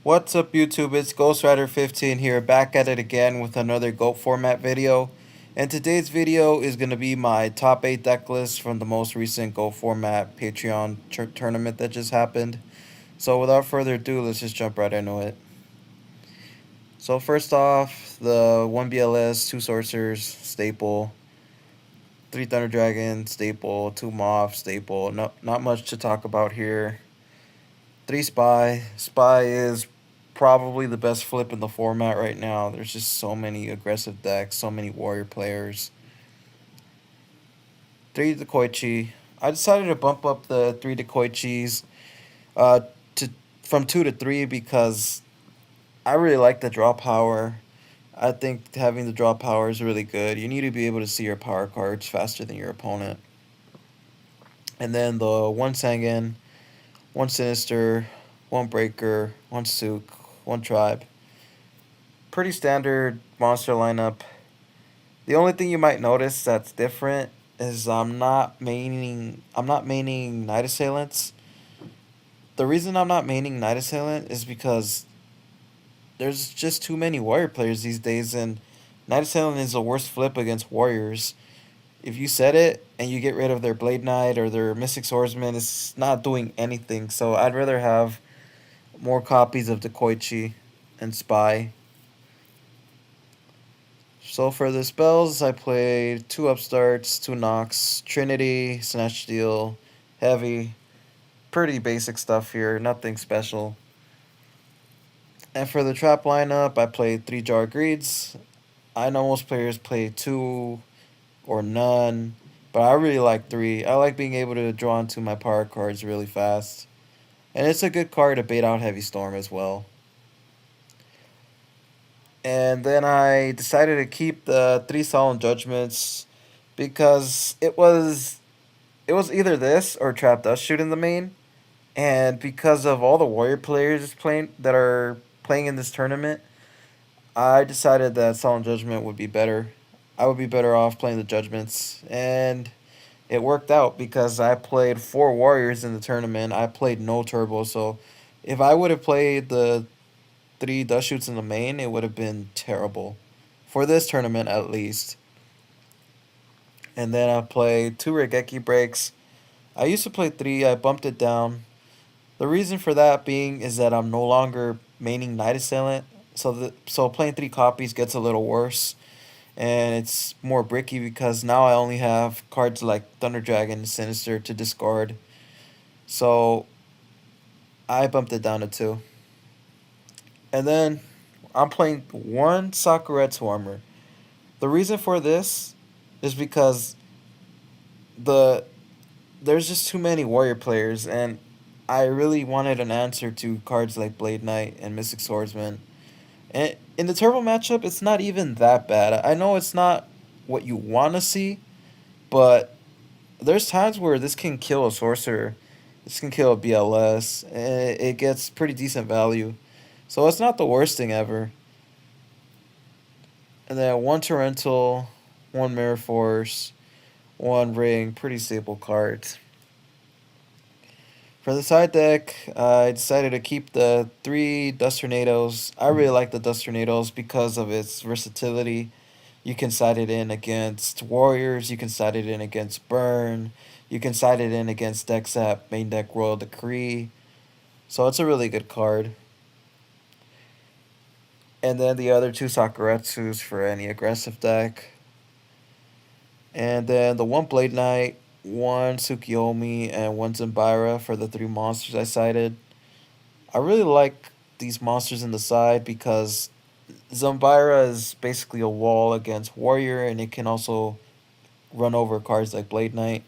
What's up YouTube, it's GhostRider15 here, back at it again with another GOAT format video. And today's video is going to be my top 8 deck list from the most recent GOAT format Patreon tournament that just happened. So without further ado, let's just jump right into it. So first off, the 1 BLS, 2 Sorcerers, staple. 3 Thunder Dragon, staple. 2 Moth, staple. No, not much to talk about here. 3 Spy. Spy is probably the best flip in the format right now. There's just so many aggressive decks, so many warrior players. 3 Dekoichi. I decided to bump up the 3 Dekoichis uh, to from 2 to 3 because I really like the draw power. I think having the draw power is really good. You need to be able to see your power cards faster than your opponent. And then the 1 Sangan, 1 Sinister, 1 Breaker, 1 Sook, 1 Tribe. Pretty standard monster lineup. The only thing you might notice that's different is I'm not maining Night Assailants. The reason I'm not maining Night Assailant is because there's just too many warrior players these days, and Night Assailant is the worst flip against warriors. If you set it and you get rid of their Blade Knight or their Mystic Swordsman, it's not doing anything. So I'd rather have more copies of Dekoichi and Spy. So for the spells, I played 2 Upstarts, 2 Nox, Trinity, Snatch Steal, Heavy. Pretty basic stuff here, nothing special. And for the trap lineup, I played 3 Jar Greeds. I know most players play 2 or none, but I really like 3. I like being able to draw into my power cards really fast. And it's a good card to bait out Heavy Storm as well. And then I decided to keep the 3 Solemn Judgments because it was either this or Trap Dust Shoot in the main, and because of all the warrior players playing that are playing in this tournament, I decided that Solemn Judgment would be better. I would be better off playing the Judgments, and it worked out because I played 4 warriors in the tournament. I played no turbo, so if I would have played the 3 Dust Shoots in the main, it would have been terrible for this tournament at least. And then I played 2 Regeki breaks. I used to play 3, I bumped it down. The reason for that being is that I'm no longer maining Night Assailant, so playing 3 copies gets a little worse, and it's more bricky because now I only have cards like Thunder Dragon and Sinister to discard. So I bumped it down to 2. And then I'm playing 1 Sakuretsu Armor. The reason for this is because the there's just too many warrior players, and I really wanted an answer to cards like Blade Knight and Mystic Swordsman. And in the turbo matchup, it's not even that bad. I know it's not what you want to see, but there's times where this can kill a sorcerer. This can kill a BLS, and it gets pretty decent value. So it's not the worst thing ever. And then 1 Torrential, 1 Mirror Force, 1 Ring, pretty stable cards. For the side deck, I decided to keep the 3 Dust Tornadoes. I really like the Dust Tornadoes because of its versatility. You can side it in against Warriors, you can side it in against Burn, you can side it in against decks that main deck Royal Decree. So it's a really good card. And then the other 2 Sakuretsus for any aggressive deck. And then the 1 Blade Knight, 1 Tsukiyomi, and 1 Zambira for the 3 monsters I sided. I really like these monsters in the side because Zambira is basically a wall against Warrior, and it can also run over cards like Blade Knight.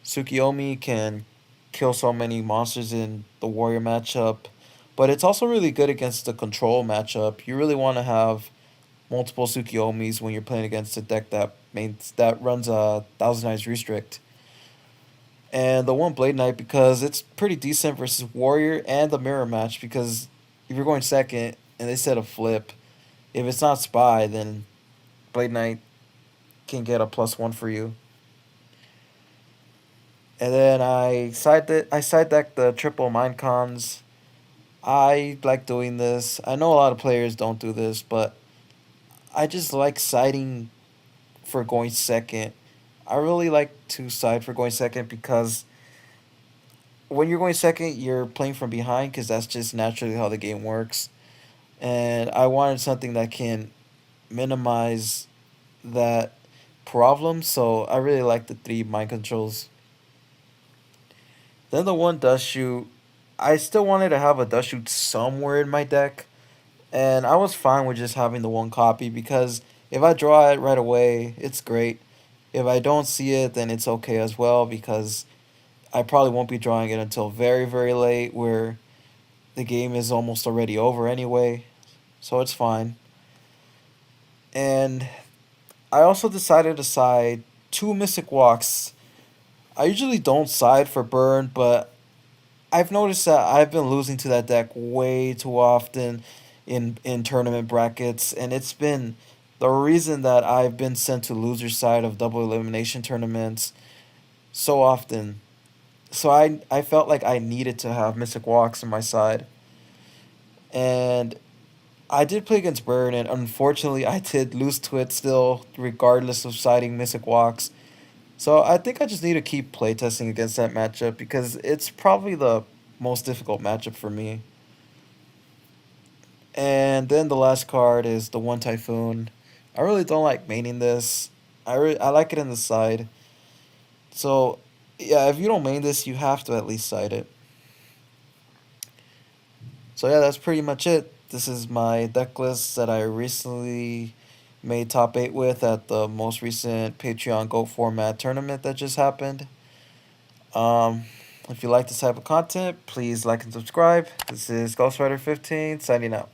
Tsukiyomi can kill so many monsters in the Warrior matchup, but it's also really good against the Control matchup. You really want to have multiple Tsukiyomis when you're playing against a deck that runs a Thousand Eyes Restrict. And the 1 Blade Knight because it's pretty decent versus Warrior, and the mirror match because if you're going second and they set a flip, if it's not Spy, then Blade Knight can get a +1 for you. And then I side decked the triple Mind Cons. I like doing this. I know a lot of players don't do this, but I just like siding for going second. I really like to side for going second because when you're going second, you're playing from behind because that's just naturally how the game works. And I wanted something that can minimize that problem, so I really like the three mind controls. Then the one dust shoot, I still wanted to have a dust shoot somewhere in my deck, and I was fine with just having the one copy because if I draw it right away, it's great. If I don't see it, then it's okay as well because I probably won't be drawing it until very, very late where the game is almost already over anyway, so it's fine. And I also decided to side two Mystic Walks. I usually don't side for burn, but I've noticed that I've been losing to that deck way too often in tournament brackets, and it's been the reason that I've been sent to loser side of double elimination tournaments so often. So I felt like I needed to have Mystic Walks on my side. And I did play against Burn, and unfortunately, I did lose to it still, regardless of siding Mystic Walks. So I think I just need to keep playtesting against that matchup because it's probably the most difficult matchup for me. And then the last card is the one Typhoon. I really don't like maining this. I like it in the side. So yeah, if you don't main this, you have to at least side it. So yeah, that's pretty much it. This is my deck list that I recently made top 8 with at the most recent Patreon Go format tournament that just happened. Um, if you like this type of content, please like and subscribe. This is Ghostwriter 15 signing out.